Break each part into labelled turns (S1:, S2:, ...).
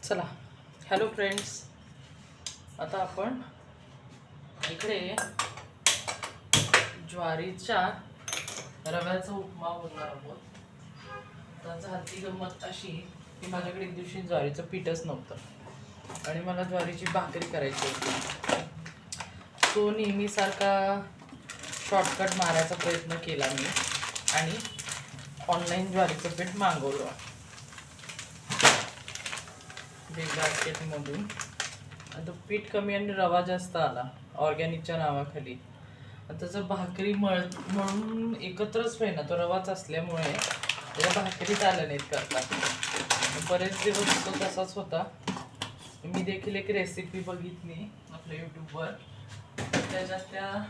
S1: चला, hello friends. आता आपण इकडे ज्वारीच्या रव्याचा उपमा बनवणार आहोत. तर झाली गंमत अशी की माझ्याकडे एक दिवशी ज्वारीचं पीठच नव्हतं आणि मला ज्वारीची भाकरी करायची होती. तो नेहमीसारखा शॉर्टकट मारायचा प्रयत्न केला मी आणि ऑनलाईन ज्वारीचं पीठ मागवलं बिग बास्केटमधून. आता पीठ कमी आणि रवा जास्त आला ऑर्गॅनिकच्या नावाखाली. आणि त्याचं भाकरी मळून एकत्रच होईना, तो रवाच असल्यामुळे त्याच्या भाकरीच आल्या नाहीत करता. बरेच दिवस तो तसाच होता. मी देखील एक रेसिपी बघितली आपल्या यूट्यूबवर. त्याच्यात त्या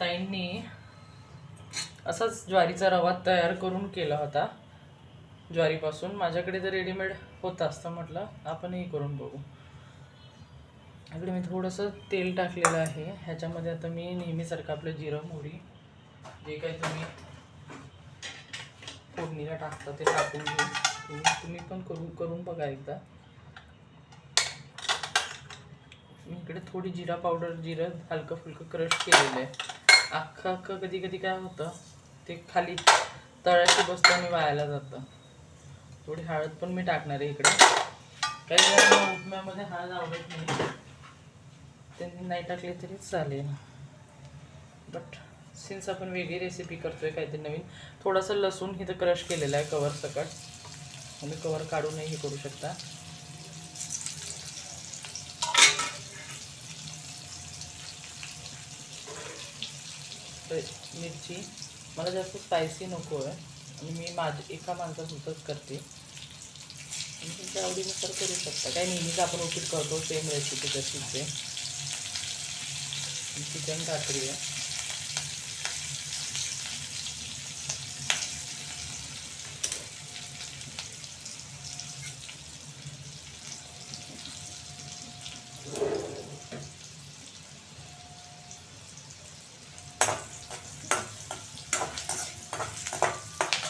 S1: ताईंनी असाच ज्वारीचा रवा तयार करून केला होता ज्वारीपासून. माझ्याकडे जर रेडीमेड होत असतं म्हटलं आपणही करून बघू. इकडे मी थोडंसं तेल टाकलेलं आहे. ह्याच्यामध्ये आता मी नेहमीसारखं आपलं जिरं मोहरी जे काही तुम्ही फोडणीला टाकता ते टाकून घेऊ. तुम्ही पण करून बघा एकदा. मी इकडे थोडी जिरा पावडर, जिरं हलकं फुलकं क्रश केलेलं आहे. अख्खं कधी कधी काय होतं ते खाली तळ्याशी बसतं आणि वायाला जातं. थोडी हळद पण मी टाकणार आहे इकडे. काही जणांना उपम्यामध्ये हळद आवडत नाही, त्यांनी नाही टाकले तरी चालेल. बट सिन्स आपण वेगळी रेसिपी करतोय काहीतरी नवीन, थोडंसं लसूण इथं क्रश केलेलं आहे कवर सकट. तुम्ही कवर काढूनही हे करू शकता. मिरची मला जास्त स्पायसी नको आहे आणि मी एका माणसापुरतंच करते. आणि तुमच्या आवडीनुसार करू शकता. काय नेहमीच आपण उपीट करतो सेम रेसिपी तशीच आहे. चिकन काकडी आहे.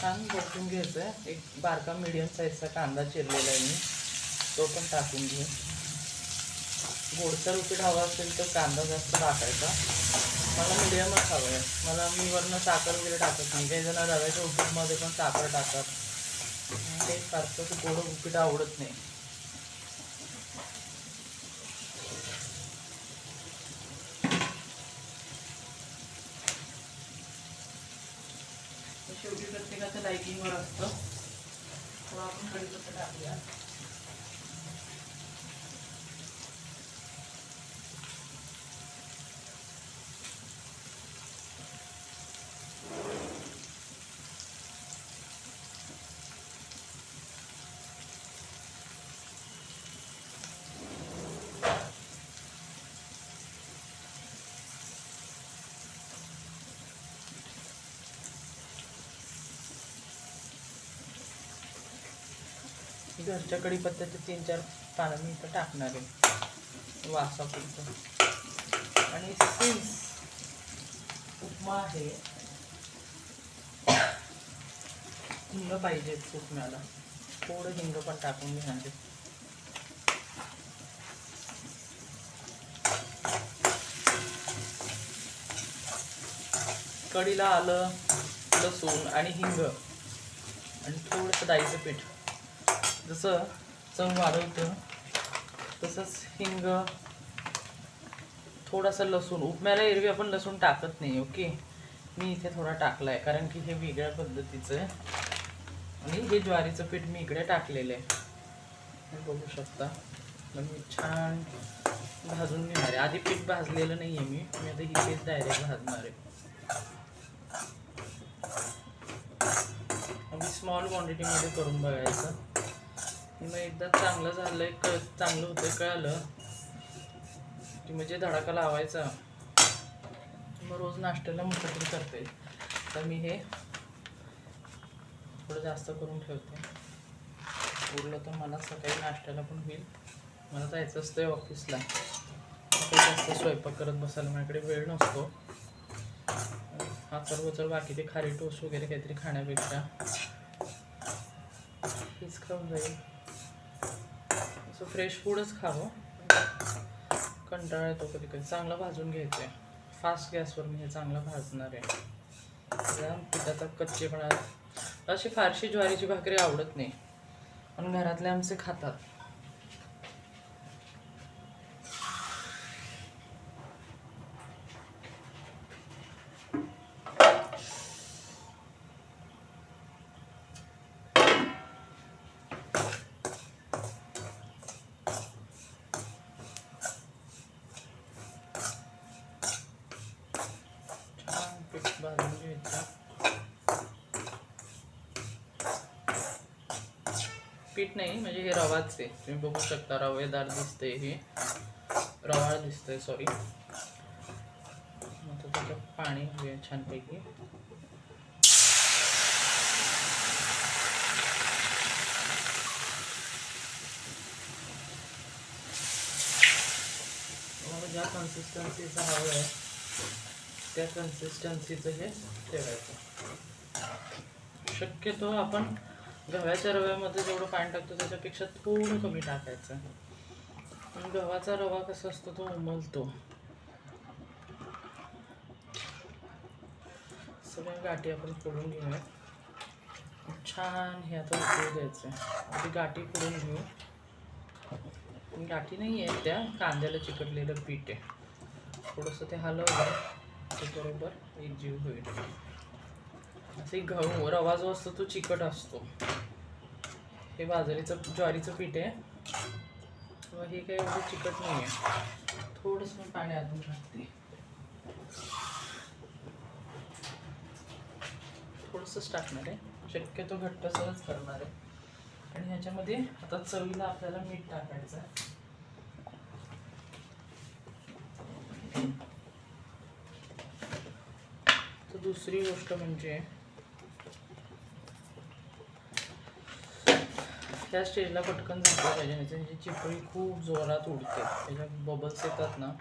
S1: छान बसून घ्यायचं आहे. एक बारका मीडियम साईजचा कांदा चिरलेला आहे मी, तो पण टाकून घेऊ. गोडसर उपीट हवा असेल तर कांदा जास्त टाकायचा. मला मीडियमच हवं आहे. मी वरनं साखर वगैरे टाकत नाही. काही जण रव्याच्या उपीटमध्ये पण साखर टाकतात. ते फारसं गोड उपीट आवडत नाही. शेवटी प्रत्येकाचं लायकिंगवर असतं. थोडं आपण कढीपत्ता टाकूया. घरच्या कढीपत्त्याचे 3-4 पानं मी इथं टाकणार आहे वासापुरतं. आणि सिन्स उपमा आहे, हिंग पाहिजे उपम्याला. थोडं हिंग पण टाकून घेणार आहे. कढीला आलं, लसूण आणि हिंग आणि थोडंसं डाळीचं पीठ जसं चव वाढवतं तसंच हिंग, थोडासा लसूण. उपम्याला एरवी आपण लसूण टाकत नाही. ओके, मी इथे थोडा टाकला आहे कारण की हे वेगळ्या पद्धतीचं आहे. आणि हे ज्वारीचं पीठ मी इकडे टाकलेलं आहे, बघू शकता. मग मी छान भाजून घेणार आहे. आधी पीठ भाजलेलं नाही आहे मी आता इथेच डायरेक्ट भाजणार आहे. अगदी स्मॉल क्वांटिटीमध्ये करून बघायचं. मग एकदा चांगलं झालंय, चांगलं होतं कळालं की म्हणजे धडाका लावायचा. मग रोज नाश्त्याला मुठभर करते. तर मी हे थोडं जास्त करून ठेवते. उरलं तर मला सकाळी नाश्त्याला पण होईल. मला जायचं असतं ऑफिसला. काही जास्त स्वयंपाक करत बसायला माझ्याकडे वेळ नसतो. हाचर बाकी ते खारी टोस्ट वगैरे काहीतरी खाण्यापेक्षा हेच खाऊन जाईल. असं फ्रेश फूडच खावं. कंटाळा येतो कधी कधी. चांगलं भाजून घ्यायचं आहे. फास्ट गॅसवर मी हे चांगलं भाजणार आहे. त्या पिठाचा कच्चेपणा. अशी फारशी ज्वारीची भाकरी आवडत नाही, पण घरातले आमचे खातात. पीठ भाजून घ्यायचं. पीठ नाही म्हणजे हे रवाच आहे. तुम्ही बघू शकता रवेदार दिसते, हे रवाळ दिसतंय, सॉरी. मग त्याच्यात पाणी घालूया छानपैकी. ज्या कन्सिस्टन्सीचं हवं आहे त्या कन्सिस्टन्सीचं हे ठेवायचं. शक्यतो आपण गव्हाच्या रव्यामध्ये जेवढं पाणी टाकतो त्याच्यापेक्षा थोडं कमी टाकायचं. पण गव्हाचा रवा कसा असतो तो उमलतो. सगळ्या गाठी आपण फोडून घेऊया. छान हे आता उकळू द्यायचं. आधी गाठी फोडून घेऊ. गाठी नाही आहे, त्या कांद्याला चिकटलेलं पीठ आहे. थोडंसं ते हलवलं ते बरोबर एक जीव होईल. असे गहू रवा जो असतो तो चिकट असतो. हे ज्वारीचं पीठ आहे, मग हे काही एवढं चिकट नाही आहे. थोडंसं मी पाणी आतून टाकते. थोडंसंच टाकणार आहे, शक्यतो घट्टसरच करणार आहे. आणि ह्याच्यामध्ये आता चवीला आपल्याला मीठ टाकायचं आहे. तर दुसरी गोष्ट म्हणजे त्या स्टेजला पटकन झाकलं पाहिजे, नाही त्याची चिपळी खूप जोरात उडते. त्याच्यात बबल्स येतात ना,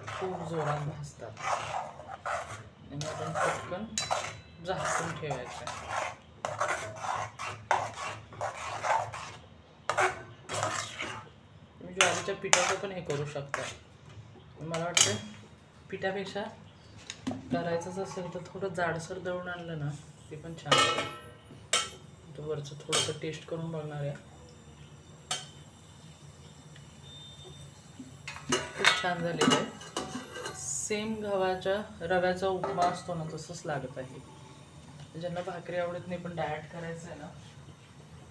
S1: खूप जोरात भाजतात. आणि आपण पटकन झाकून ठेवायचं. तुम्ही ज्वारीच्या पिठाचं पण हे करू शकता. मला वाटतं पिठापेक्षा करायचंच असेल तर थोडं जाडसर दळून आणलं ना ते पण छान होतं. तो वरचं थोडंसं टेस्ट करून बघणार आहे. खूप छान झालेलं आहे. सेम गव्हाच्या रव्याचा उपमा असतो ना तसंच लागत आहे. ज्यांना भाकरी आवडत नाही पण डाएट करायचं आहे ना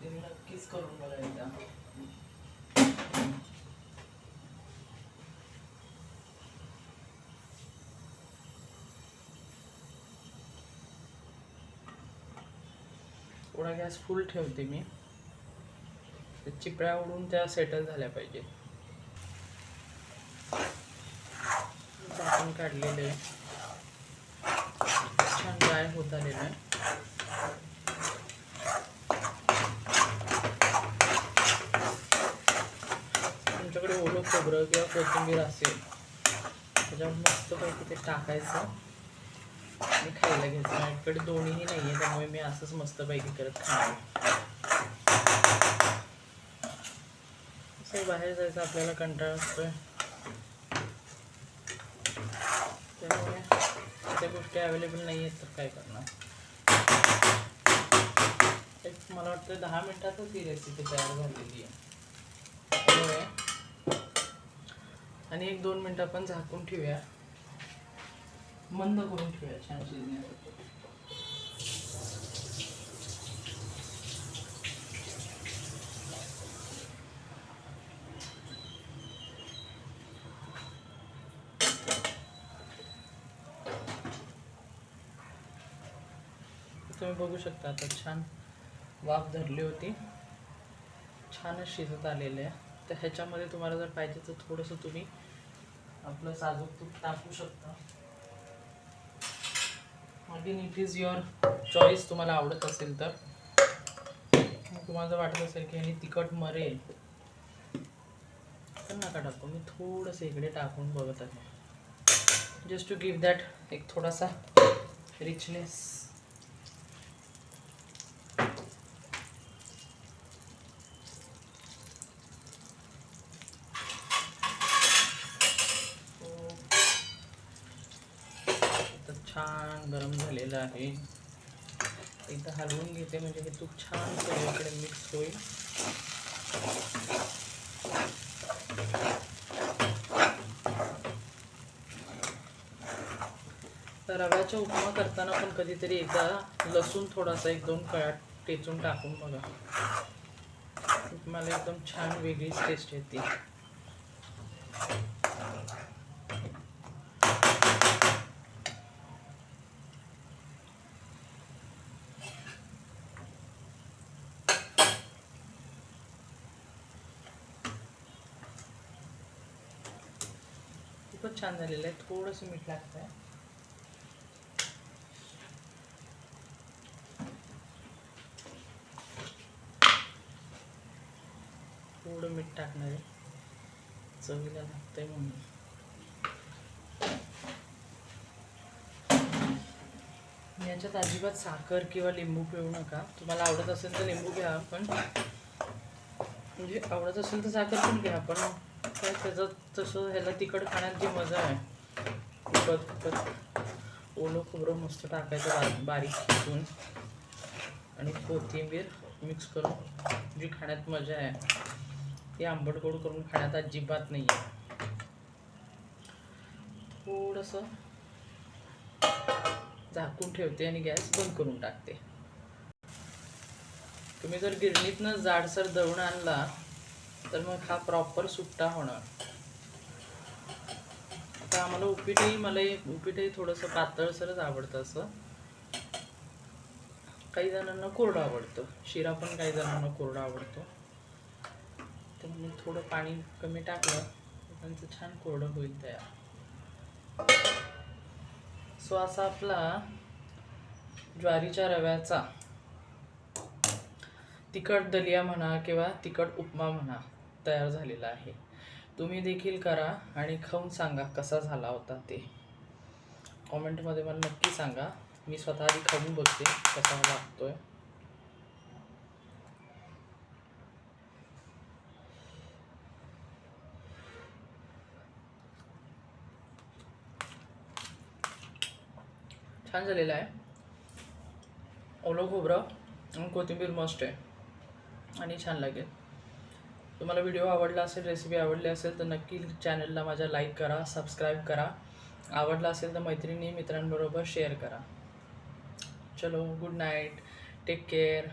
S1: ते नक्कीच करून बघायचं. थोडा गॅस फुल ठेवते मी. चिपळ्या उडून त्या सेटल झाल्या पाहिजे. झाकून काढलेले छान ड्राय होत आलेलं आहे. तुमच्याकडे ओलं खोबरं किंवा कोथिंबीर असेल त्याच्यावर मस्तपैकी ते टाकायचं आणि खायला घ्यायचं. माझ्याकडे दोन्हीही नाही आहे त्यामुळे मी असंच मस्तपैकी करत खाणार. असं बाहेर जायचं आपल्याला कंटाळा असतोय, त्यामुळे त्या गोष्टी अवेलेबल नाही आहेत तर काय करणार. मला वाटतं 10 मिनिटातच ही रेसिपी तयार झालेली आहे. आणि 1-2 मिनिटं आपण झाकून ठेवूया, मंद करून ठेवूया छान शिजण्यासाठी. तुम्ही बघू शकता आता छान वाफ धरली होती, छानच शिजत आलेलं आहे. तर ह्याच्यामध्ये तुम्हाला जर पाहिजे तर थोडंसं तुम्ही आपलं साजूक तूप टाकू शकता. Again it is your choice. तुम्हाला आवडत असेल तर. तुम्हाला जर वाटत असेल की ह्यानी तिखट मरेल तर नका टाकू. मी थोडंसं इकडे टाकून बघत आहे, जस्ट टू गिव्ह दॅट एक थोडासा रिचनेस. छान गरम झालेलं आहे. एकदा हलवून घेते म्हणजे हे तूप छान सगळीकडे मिक्स होईल. रव्याचा उपमा करताना पण कधीतरी एकदा लसूण थोडासा 1-2 कळ्या टेचून टाकून बघा. उपमाला एकदम छान वेगळीच टेस्ट येते. खूपच छान झालेलं आहे. थोडंसं मीठ लागतं आहे. थोडं मीठ टाकणार आहे, चवीला लागतंय म्हणून. याच्यात अजिबात साखर किंवा लिंबू पिळू नका. तुम्हाला आवडत असेल तर लिंबू घ्या, पण म्हणजे आवडत असेल तर साखर पण घ्या. पण काय त्याचं तसं ह्याला तिखट खाण्यात जी मजा आहे, तिखट ओलं खोबरं मस्त टाकायचं बारीक किसून आणि कोथिंबीर मिक्स करून जी खाण्यात मजा आहे ती आंबट गोड करून खाण्यात अजिबात नाही आहे. थोडंसं झाकून ठेवते आणि गॅस बंद करून टाकते. तुम्ही जर गिरणीतनं जाडसर दळून आणला तर मग हा प्रॉपर सुट्टा होणार. आता आम्हाला उपीटही थोडंसं पातळसरच आवडतं. असं काही जणांना कोरडं आवडतं, शिरा पण काही जणांना कोरडा आवडतो. तर मी थोडं पाणी कमी टाकलं त्यांचं छान कोरडं होईल तयार. सो असा आपला ज्वारीच्या रव्याचा तिखट दलिया म्हणा किंवा तिखट उपमा म्हणा तयार झालेला आहे. तुम्ही देखील करा आणि खाऊन सांगा कसा झाला होता ते. कॉमेंटमध्ये मला नक्की सांगा. मी स्वतः आधी खाऊन बघते कसा लागतोय. छान झालेला आहे. ओलं खोबरं आणि कोथिंबीर मस्त आहे आणि छान लागेल. तुम्हाला व्हिडिओ आवडला असेल, रेसिपी आवडली असेल तर नक्की चॅनलला माझ्या लाईक करा, सबस्क्राईब करा. आवडला असेल तर मैत्रिणी मित्रांबरोबर शेअर करा. चलो, गुड नाईट, टेक केअर.